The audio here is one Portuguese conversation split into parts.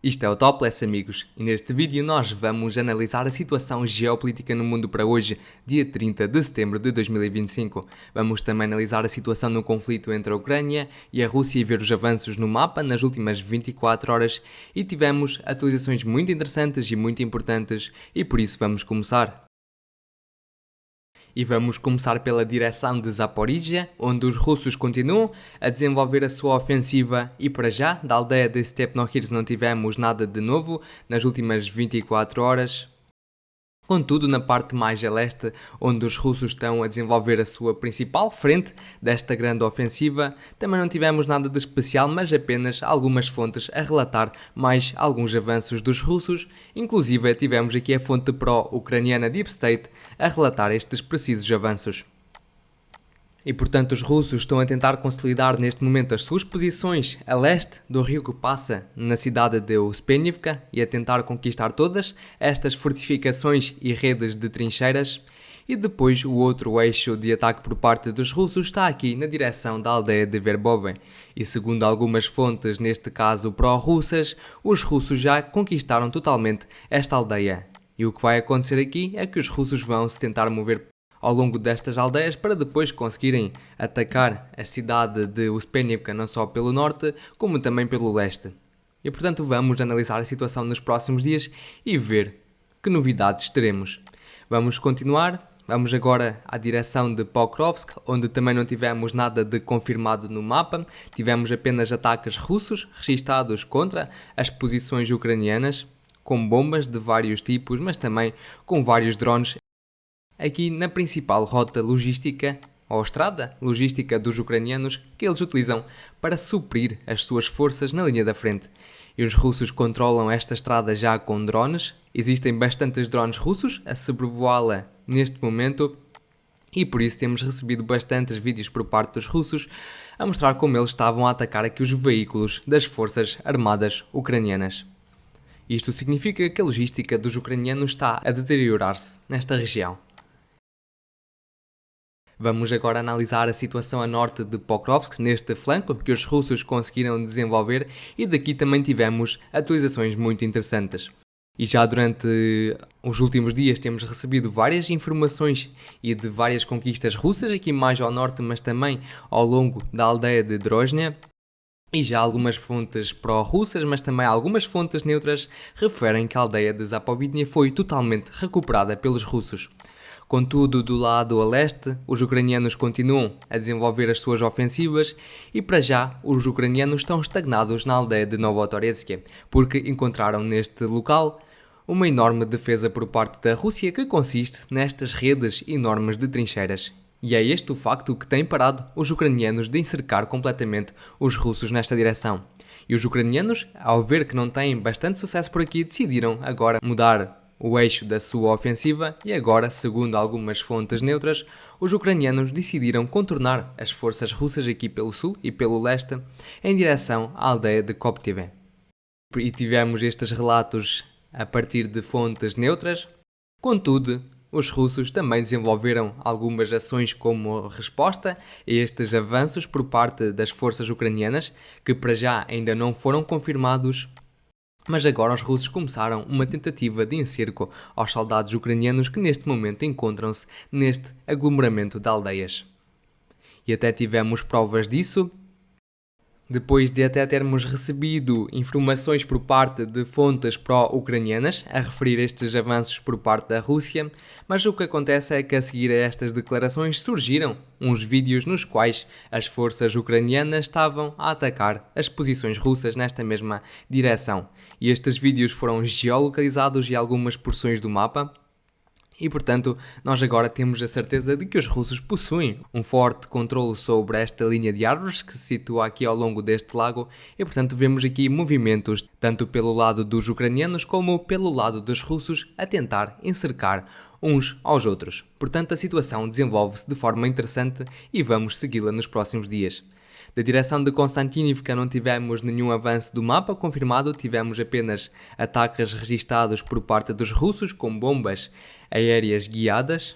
Isto é o Topless, amigos, e neste vídeo nós vamos analisar a situação geopolítica no mundo para hoje, dia 30 de setembro de 2025. Vamos também analisar a situação no conflito entre a Ucrânia e a Rússia e ver os avanços no mapa nas últimas 24 horas e tivemos atualizações muito interessantes e muito importantes e por isso vamos começar. E vamos começar pela direção de Zaporizhia, onde os russos continuam a desenvolver a sua ofensiva e para já, da aldeia de Stepnohirs não tivemos nada de novo nas últimas 24 horas. Contudo, na parte mais a leste, onde os russos estão a desenvolver a sua principal frente desta grande ofensiva, também não tivemos nada de especial, mas apenas algumas fontes a relatar mais alguns avanços dos russos. Inclusive, tivemos aqui a fonte pró-ucraniana Deep State a relatar estes precisos avanços. E portanto os russos estão a tentar consolidar neste momento as suas posições a leste do rio que passa na cidade de Uspenivka e a tentar conquistar todas estas fortificações e redes de trincheiras. E depois o outro eixo de ataque por parte dos russos está aqui na direção da aldeia de Verbove. E segundo algumas fontes, neste caso pró-russas, os russos já conquistaram totalmente esta aldeia. E o que vai acontecer aqui é que os russos vão se tentar mover ao longo destas aldeias para depois conseguirem atacar a cidade de Uspenivka não só pelo norte como também pelo leste. E portanto vamos analisar a situação nos próximos dias e ver que novidades teremos. Vamos continuar, vamos agora à direção de Pokrovsk, onde também não tivemos nada de confirmado no mapa, tivemos apenas ataques russos registados contra as posições ucranianas, com bombas de vários tipos, mas também com vários drones aqui na principal rota logística, ou estrada logística dos ucranianos, que eles utilizam para suprir as suas forças na linha da frente. E os russos controlam esta estrada já com drones, existem bastantes drones russos a sobrevoá-la neste momento, e por isso temos recebido bastantes vídeos por parte dos russos a mostrar como eles estavam a atacar aqui os veículos das forças armadas ucranianas. Isto significa que a logística dos ucranianos está a deteriorar-se nesta região. Vamos agora analisar a situação a norte de Pokrovsk, neste flanco que os russos conseguiram desenvolver, e daqui também tivemos atualizações muito interessantes. E já durante os últimos dias temos recebido várias informações e de várias conquistas russas, aqui mais ao norte, mas também ao longo da aldeia de Drozhnya. E já algumas fontes pró-russas, mas também algumas fontes neutras, referem que a aldeia de Zaporizhia foi totalmente recuperada pelos russos. Contudo, do lado a leste, os ucranianos continuam a desenvolver as suas ofensivas e para já os ucranianos estão estagnados na aldeia de Novotoretsky, porque encontraram neste local uma enorme defesa por parte da Rússia que consiste nestas redes enormes de trincheiras. E é este o facto que tem parado os ucranianos de encercar completamente os russos nesta direção. E os ucranianos, ao ver que não têm bastante sucesso por aqui, decidiram agora mudar o eixo da sua ofensiva e agora, segundo algumas fontes neutras, os ucranianos decidiram contornar as forças russas aqui pelo sul e pelo leste em direção à aldeia de Koptive. E tivemos estes relatos a partir de fontes neutras. Contudo, os russos também desenvolveram algumas ações como resposta a estes avanços por parte das forças ucranianas, que para já ainda não foram confirmados. Mas agora os russos começaram uma tentativa de encerco aos soldados ucranianos que neste momento encontram-se neste aglomeramento de aldeias. E até tivemos provas disso, depois de até termos recebido informações por parte de fontes pró-ucranianas a referir estes avanços por parte da Rússia, mas o que acontece é que a seguir a estas declarações surgiram uns vídeos nos quais as forças ucranianas estavam a atacar as posições russas nesta mesma direção. E estes vídeos foram geolocalizados em algumas porções do mapa. E portanto, nós agora temos a certeza de que os russos possuem um forte controle sobre esta linha de árvores que se situa aqui ao longo deste lago e portanto vemos aqui movimentos tanto pelo lado dos ucranianos como pelo lado dos russos a tentar encercar uns aos outros. Portanto, a situação desenvolve-se de forma interessante e vamos segui-la nos próximos dias. Da direção de Konstantinivka não tivemos nenhum avanço do mapa confirmado, tivemos apenas ataques registados por parte dos russos com bombas aéreas guiadas,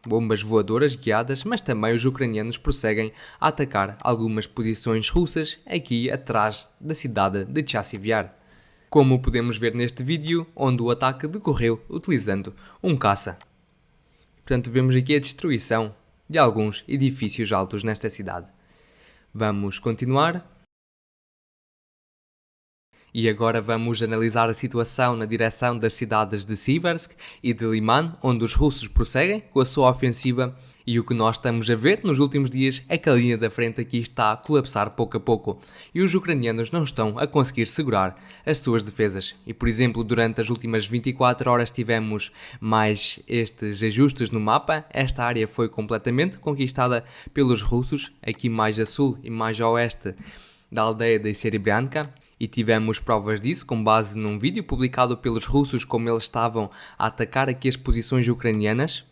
bombas voadoras guiadas, mas também os ucranianos prosseguem a atacar algumas posições russas aqui atrás da cidade de Chassiv Yar. como podemos ver neste vídeo, onde o ataque decorreu utilizando um caça. Portanto, vemos aqui a destruição de alguns edifícios altos nesta cidade. Vamos continuar. E agora vamos analisar a situação na direção das cidades de Siversk e de Liman, onde os russos prosseguem com a sua ofensiva. E o que nós estamos a ver nos últimos dias é que a linha da frente aqui está a colapsar pouco a pouco e os ucranianos não estão a conseguir segurar as suas defesas. E, por exemplo, durante as últimas 24 horas tivemos mais estes ajustes no mapa. Esta área foi completamente conquistada pelos russos, aqui mais a sul e mais a oeste da aldeia de Serebryanka. E tivemos provas disso com base num vídeo publicado pelos russos, como eles estavam a atacar aqui as posições ucranianas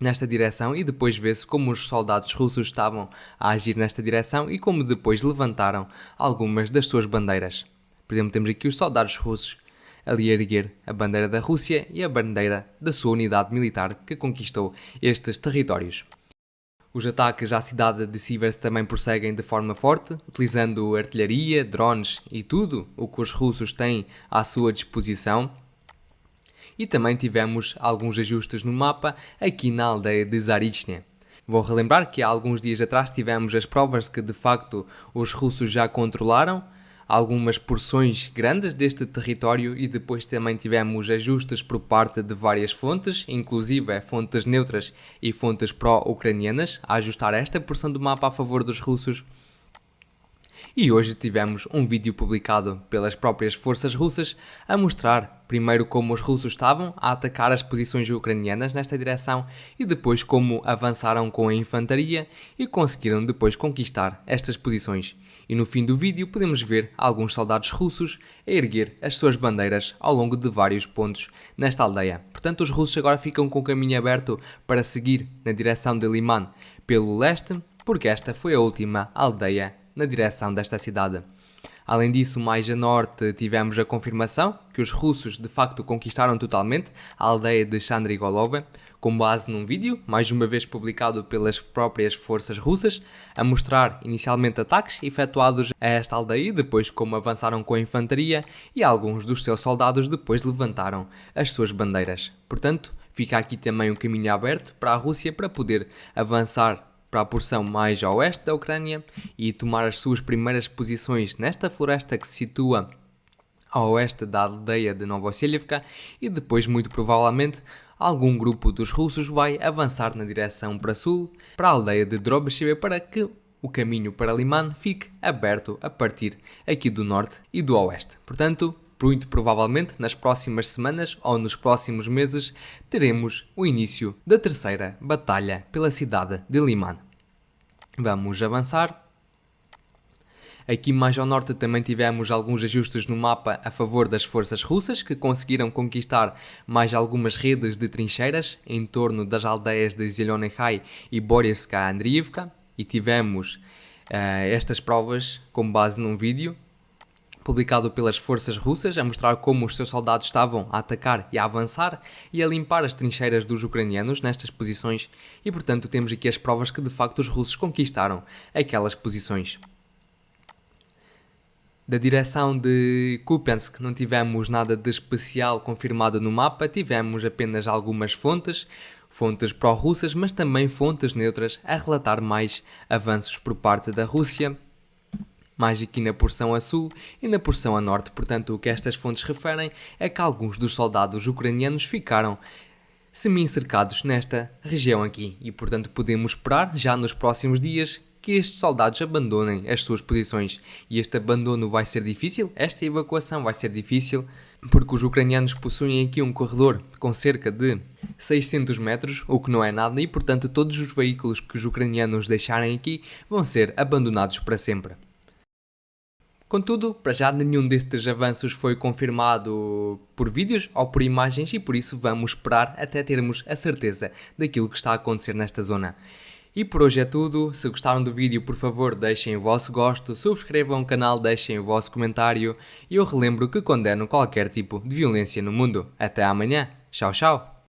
nesta direção, e depois vê-se como os soldados russos estavam a agir nesta direção e como depois levantaram algumas das suas bandeiras. Por exemplo, temos aqui os soldados russos ali a erguer a bandeira da Rússia e a bandeira da sua unidade militar que conquistou estes territórios. Os ataques à cidade de Siversk também prosseguem de forma forte, utilizando artilharia, drones e tudo o que os russos têm à sua disposição. E também tivemos alguns ajustes no mapa aqui na aldeia de Zarichne. Vou relembrar que há alguns dias atrás tivemos as provas que de facto os russos já controlaram algumas porções grandes deste território, e depois também tivemos ajustes por parte de várias fontes, inclusive fontes neutras e fontes pró-ucranianas, a ajustar esta porção do mapa a favor dos russos. E hoje tivemos um vídeo publicado pelas próprias forças russas a mostrar primeiro como os russos estavam a atacar as posições ucranianas nesta direção e depois como avançaram com a infantaria e conseguiram depois conquistar estas posições. E no fim do vídeo podemos ver alguns soldados russos a erguer as suas bandeiras ao longo de vários pontos nesta aldeia. Portanto, os russos agora ficam com o caminho aberto para seguir na direção de Liman pelo leste, porque esta foi a última aldeia na direção desta cidade. Além disso, mais a norte tivemos a confirmação que os russos de facto conquistaram totalmente a aldeia de Chandrigolove, com base num vídeo, mais uma vez publicado pelas próprias forças russas, a mostrar inicialmente ataques efetuados a esta aldeia e depois como avançaram com a infantaria e alguns dos seus soldados depois levantaram as suas bandeiras. Portanto, fica aqui também um caminho aberto para a Rússia para poder avançar para a porção mais a oeste da Ucrânia e tomar as suas primeiras posições nesta floresta que se situa a oeste da aldeia de Novoseliivka, e depois, muito provavelmente, algum grupo dos russos vai avançar na direção para sul, para a aldeia de Drobyshevo, para que o caminho para Liman fique aberto a partir aqui do norte e do oeste. Portanto, muito provavelmente nas próximas semanas ou nos próximos meses teremos o início da terceira batalha pela cidade de Liman. Vamos avançar. Aqui mais ao norte também tivemos alguns ajustes no mapa a favor das forças russas, que conseguiram conquistar mais algumas redes de trincheiras em torno das aldeias de Zelonechai e Boryevska Andriivka, e tivemos estas provas com base num vídeo publicado pelas forças russas a mostrar como os seus soldados estavam a atacar e a avançar e a limpar as trincheiras dos ucranianos nestas posições, e portanto temos aqui as provas que de facto os russos conquistaram aquelas posições. Da direção de Kupiansk não tivemos nada de especial confirmado no mapa, tivemos apenas algumas fontes pró-russas, mas também fontes neutras a relatar mais avanços por parte da Rússia, mais aqui na porção a sul e na porção a norte. Portanto, o que estas fontes referem é que alguns dos soldados ucranianos ficaram semi-cercados nesta região aqui, e portanto podemos esperar já nos próximos dias que estes soldados abandonem as suas posições. E este abandono vai ser difícil, esta evacuação vai ser difícil, porque os ucranianos possuem aqui um corredor com cerca de 600 metros, o que não é nada, e portanto todos os veículos que os ucranianos deixarem aqui vão ser abandonados para sempre. Contudo, para já nenhum destes avanços foi confirmado por vídeos ou por imagens, e por isso vamos esperar até termos a certeza daquilo que está a acontecer nesta zona. E por hoje é tudo. Se gostaram do vídeo, por favor deixem o vosso gosto, subscrevam o canal, deixem o vosso comentário, e eu relembro que condeno qualquer tipo de violência no mundo. Até amanhã. Tchau, tchau.